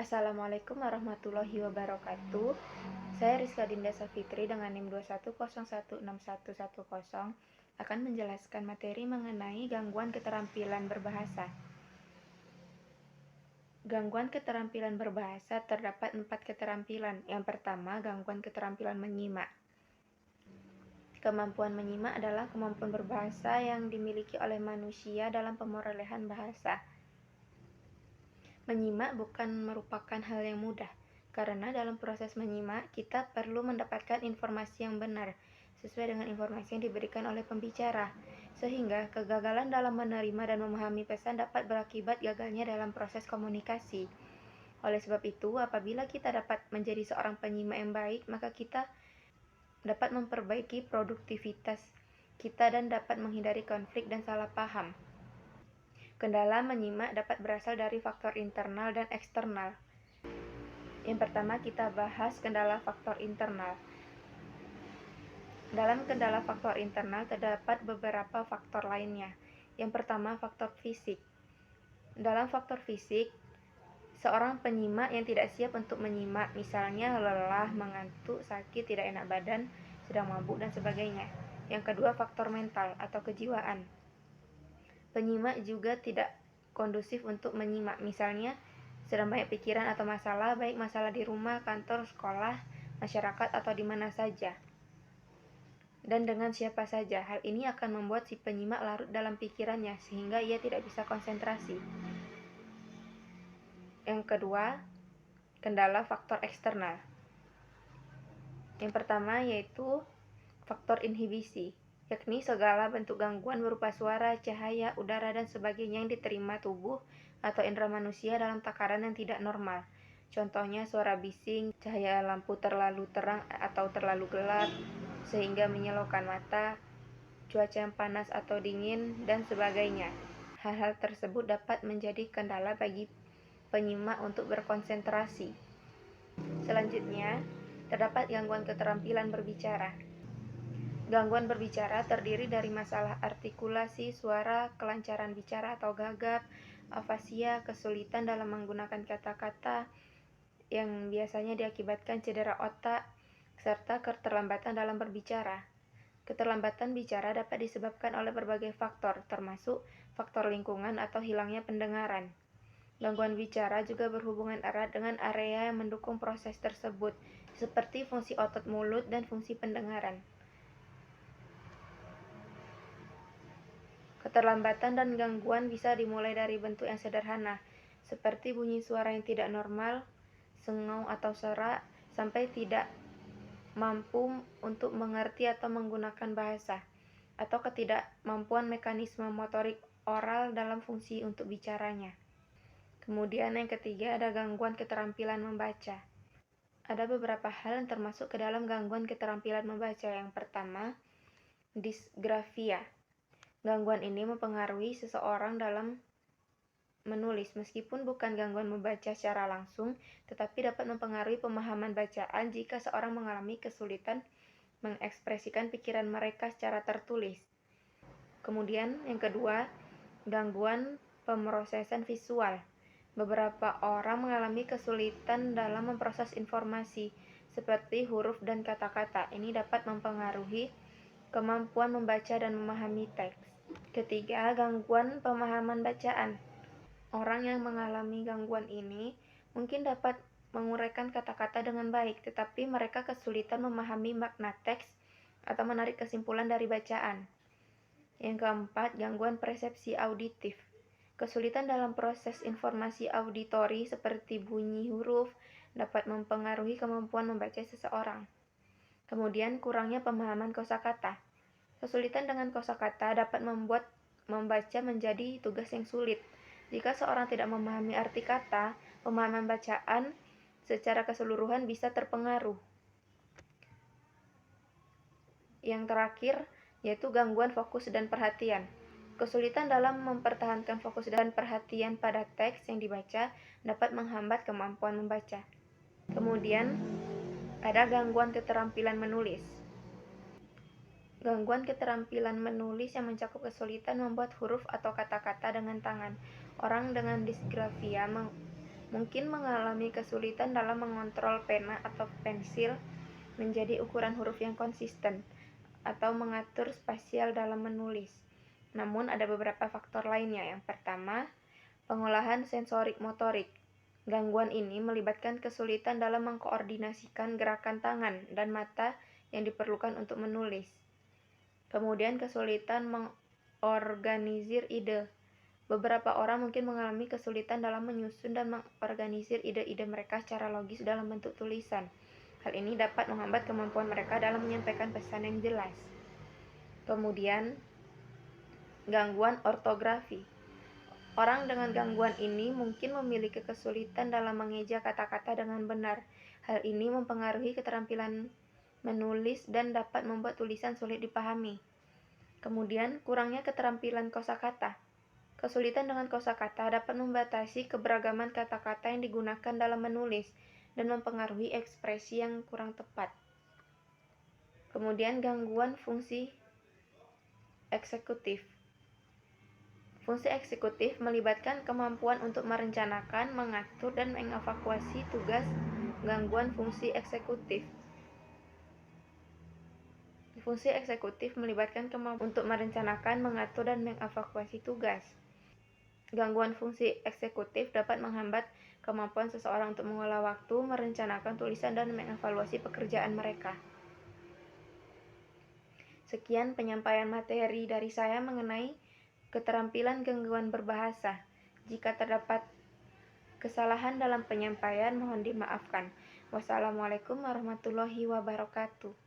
Assalamualaikum warahmatullahi wabarakatuh. Saya Rizka Dinda Safitri dengan NIM 210161110 akan menjelaskan materi mengenai gangguan keterampilan berbahasa. Gangguan keterampilan berbahasa terdapat 4 keterampilan. Yang pertama, gangguan keterampilan menyimak. Kemampuan menyimak adalah kemampuan berbahasa yang dimiliki oleh manusia dalam pemerolehan bahasa. Menyimak bukan merupakan hal yang mudah, karena dalam proses menyimak, kita perlu mendapatkan informasi yang benar, sesuai dengan informasi yang diberikan oleh pembicara, sehingga kegagalan dalam menerima dan memahami pesan dapat berakibat gagalnya dalam proses komunikasi. Oleh sebab itu, apabila kita dapat menjadi seorang penyimak yang baik, maka kita dapat memperbaiki produktivitas kita dan dapat menghindari konflik dan salah paham. Kendala menyimak dapat berasal dari faktor internal dan eksternal. Yang pertama, kita bahas kendala faktor internal. Dalam kendala faktor internal terdapat beberapa faktor lainnya. Yang pertama, faktor fisik. Dalam faktor fisik, seorang penyimak yang tidak siap untuk menyimak, misalnya lelah, mengantuk, sakit, tidak enak badan, sedang mabuk, dan sebagainya. Yang kedua, faktor mental atau kejiwaan. Penyimak juga tidak kondusif untuk menyimak, misalnya sedang banyak pikiran atau masalah, baik masalah di rumah, kantor, sekolah, masyarakat, atau di mana saja, dan dengan siapa saja. Hal ini akan membuat si penyimak larut dalam pikirannya, sehingga ia tidak bisa konsentrasi. Yang kedua, kendala faktor eksternal. Yang pertama yaitu faktor inhibisi, yakni segala bentuk gangguan berupa suara, cahaya, udara, dan sebagainya yang diterima tubuh atau indera manusia dalam takaran yang tidak normal. Contohnya suara bising, cahaya lampu terlalu terang atau terlalu gelap sehingga menyilaukan mata, cuaca yang panas atau dingin, dan sebagainya. Hal-hal tersebut dapat menjadi kendala bagi penyimak untuk berkonsentrasi. Selanjutnya, terdapat gangguan keterampilan berbicara. Gangguan berbicara terdiri dari masalah artikulasi suara, kelancaran bicara atau gagap, afasia, kesulitan dalam menggunakan kata-kata yang biasanya diakibatkan cedera otak, serta keterlambatan dalam berbicara. Keterlambatan bicara dapat disebabkan oleh berbagai faktor, termasuk faktor lingkungan atau hilangnya pendengaran. Gangguan bicara juga berhubungan erat dengan area yang mendukung proses tersebut, seperti fungsi otot mulut dan fungsi pendengaran. Keterlambatan dan gangguan bisa dimulai dari bentuk yang sederhana, seperti bunyi suara yang tidak normal, sengau atau serak, sampai tidak mampu untuk mengerti atau menggunakan bahasa, atau ketidakmampuan mekanisme motorik oral dalam fungsi untuk bicaranya. Kemudian yang ketiga ada gangguan keterampilan membaca. Ada beberapa hal yang termasuk ke dalam gangguan keterampilan membaca. Yang pertama, disgrafia. Gangguan ini mempengaruhi seseorang dalam menulis, meskipun bukan gangguan membaca secara langsung, tetapi dapat mempengaruhi pemahaman bacaan jika seorang mengalami kesulitan mengekspresikan pikiran mereka secara tertulis. Kemudian yang kedua, gangguan pemrosesan visual. Beberapa orang mengalami kesulitan dalam memproses informasi, seperti huruf dan kata-kata. Ini dapat mempengaruhi kemampuan membaca dan memahami teks. Ketiga, gangguan pemahaman bacaan. Orang yang mengalami gangguan ini mungkin dapat menguraikan kata-kata dengan baik, tetapi mereka kesulitan memahami makna teks atau menarik kesimpulan dari bacaan. Yang keempat, gangguan persepsi auditif. Kesulitan dalam proses informasi auditori seperti bunyi huruf dapat mempengaruhi kemampuan membaca seseorang. Kemudian, kurangnya pemahaman kosakata. Kesulitan dengan kosakata dapat membuat membaca menjadi tugas yang sulit. Jika seorang tidak memahami arti kata, pemahaman bacaan secara keseluruhan bisa terpengaruh. Yang terakhir, yaitu gangguan fokus dan perhatian. Kesulitan dalam mempertahankan fokus dan perhatian pada teks yang dibaca dapat menghambat kemampuan membaca. Kemudian, ada gangguan keterampilan menulis. Gangguan keterampilan menulis yang mencakup kesulitan membuat huruf atau kata-kata dengan tangan. Orang dengan disgrafia mungkin mengalami kesulitan dalam mengontrol pena atau pensil menjadi ukuran huruf yang konsisten, atau mengatur spasial dalam menulis. Namun ada beberapa faktor lainnya. Yang pertama, pengolahan sensorik motorik. Gangguan ini melibatkan kesulitan dalam mengkoordinasikan gerakan tangan dan mata yang diperlukan untuk menulis. Kemudian kesulitan mengorganisir ide. Beberapa orang mungkin mengalami kesulitan dalam menyusun dan mengorganisir ide-ide mereka secara logis dalam bentuk tulisan. Hal ini dapat menghambat kemampuan mereka dalam menyampaikan pesan yang jelas. Kemudian, gangguan ortografi. Orang dengan gangguan ini mungkin memiliki kesulitan dalam mengeja kata-kata dengan benar. Hal ini mempengaruhi keterampilan menulis dan dapat membuat tulisan sulit dipahami. Kemudian, kurangnya keterampilan kosakata. Kesulitan dengan kosakata dapat membatasi keberagaman kata-kata yang digunakan dalam menulis dan mempengaruhi ekspresi yang kurang tepat. Kemudian gangguan fungsi eksekutif. Fungsi eksekutif melibatkan kemampuan untuk merencanakan, mengatur, dan mengevakuasi tugas. Gangguan fungsi eksekutif. Fungsi eksekutif melibatkan kemampuan untuk merencanakan, mengatur, dan mengevakuasi tugas. Gangguan fungsi eksekutif dapat menghambat kemampuan seseorang untuk mengolah waktu, merencanakan tulisan, dan mengevaluasi pekerjaan mereka. Sekian penyampaian materi dari saya mengenai keterampilan gangguan berbahasa. Jika terdapat kesalahan dalam penyampaian, mohon dimaafkan. Wassalamualaikum warahmatullahi wabarakatuh.